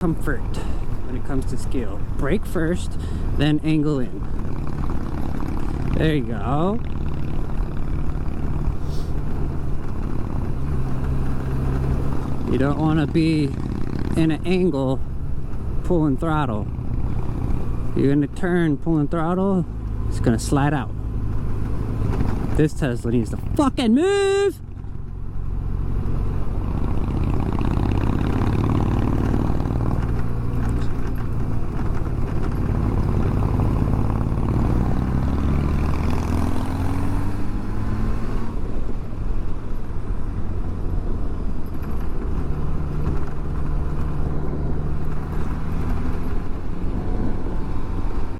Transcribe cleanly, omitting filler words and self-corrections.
comfort when it comes to skill. Brake first, then angle in. There you go. You don't want to be in an angle pulling throttle. You're in a turn pulling throttle, it's gonna slide out. This Tesla needs to fucking move.